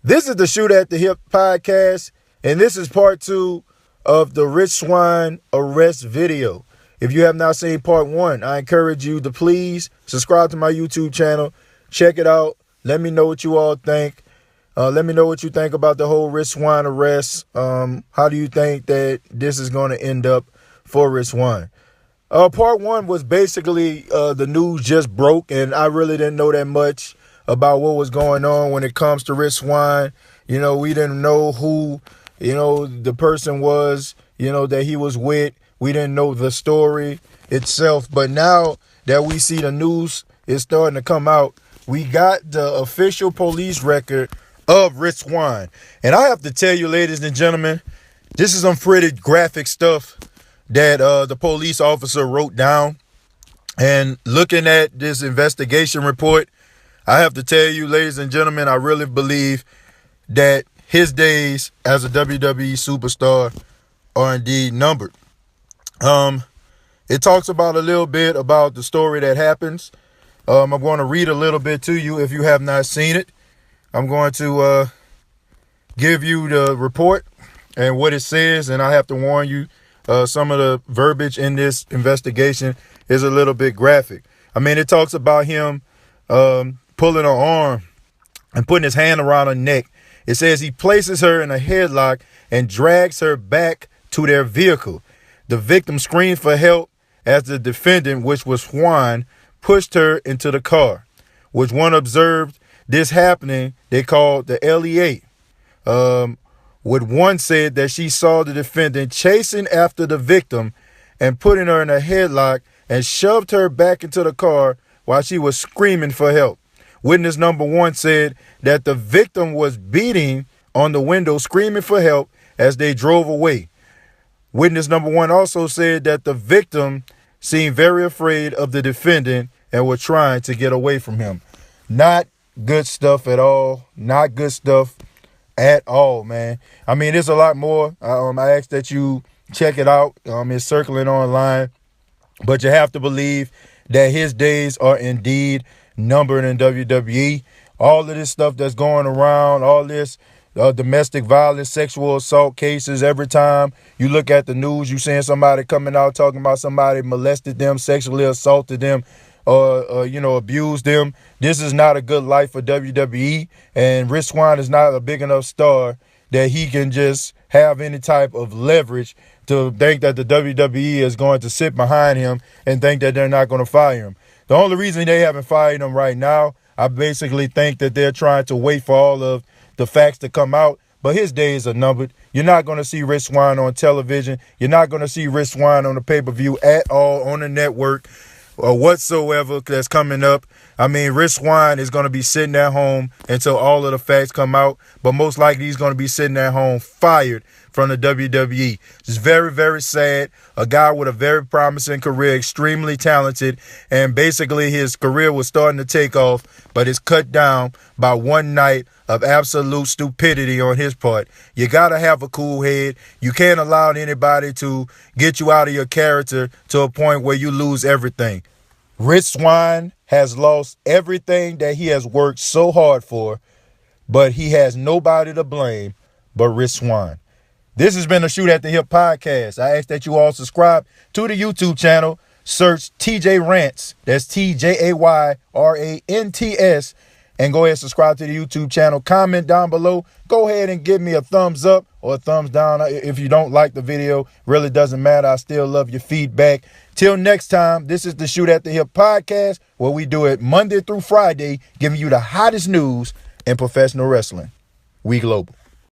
This is the Shoot at the Hip podcast, and this is part 2 of the Rich Swann arrest video. If you have not seen part 1, I encourage you to please subscribe to my YouTube channel. Check it out. Let me know what you all think. Let me know what you think about the whole Rich Swann arrest. How do you think that this is going to end up for Rich Swann? Part 1 was basically the news just broke, and I really didn't know that much about what was going on when it comes to Rich Swann. You know, we didn't know who, the person was, that he was with. We didn't know the story itself. But now that we see the news is starting to come out, we got the official police record of Rich Swann. And I have to tell you, ladies and gentlemen, this is some pretty graphic stuff that the police officer wrote down. And looking at this investigation report, I have to tell you, ladies and gentlemen, I really believe that his days as a WWE superstar are indeed numbered. It talks about a little bit about the story that happens. I'm going to read a little bit to you if you have not seen it. I'm going to give you the report and what it says, and I have to warn you, some of the verbiage in this investigation is a little bit graphic. I mean, it talks about him pulling her arm and putting his hand around her neck. It says he places her in a headlock and drags her back to their vehicle. The victim screamed for help as the defendant, which was Swann, pushed her into the car. Which one observed this happening, they called the LEA. With one said that she saw the defendant chasing after the victim and putting her in a headlock and shoved her back into the car while she was screaming for help. Witness number 1 said that the victim was beating on the window, screaming for help as they drove away. Witness number 1 also said that the victim seemed very afraid of the defendant and were trying to get away from him. Not good stuff at all. Not good stuff at all, man. I mean, there's a lot more. I ask that you check it out. It's circling online. But you have to believe that his days are indeed numbered in WWE. All of this stuff that's going around, all this domestic violence, sexual assault cases, every time you look at the news, you seeing somebody coming out talking about somebody molested them, sexually assaulted them, or abused them. This is not a good life for WWE, and Rich Swann is not a big enough star that he can just have any type of leverage to think that the WWE is going to sit behind him and think that they're not going to fire him. The only reason they haven't fired him right now, I basically think that they're trying to wait for all of the facts to come out, but his days are numbered. You're not going to see Rich Swann on television. You're not going to see Rich Swann on the pay-per-view at all on the network or whatsoever that's coming up. I mean, Rich Swann is going to be sitting at home until all of the facts come out, but most likely he's going to be sitting at home fired from the WWE. It's very, very sad. A guy with a very promising career, extremely talented, and basically his career was starting to take off, but it's cut down by one night of absolute stupidity on his part. You got to have a cool head. You can't allow anybody to get you out of your character to a point where you lose everything. Rich Swann has lost everything that he has worked so hard for, but he has nobody to blame but Rich Swann. This has been a Shoot at the Hip podcast. I ask that you all subscribe to the YouTube channel. Search TJ Rants. That's TJAYRANTS. And go ahead and subscribe to the YouTube channel. Comment down below. Go ahead and give me a thumbs up or a thumbs down. If you don't like the video, really doesn't matter. I still love your feedback. Till next time, this is the Shoot at the Hip podcast, where we do it Monday through Friday, giving you the hottest news in professional wrestling. We global.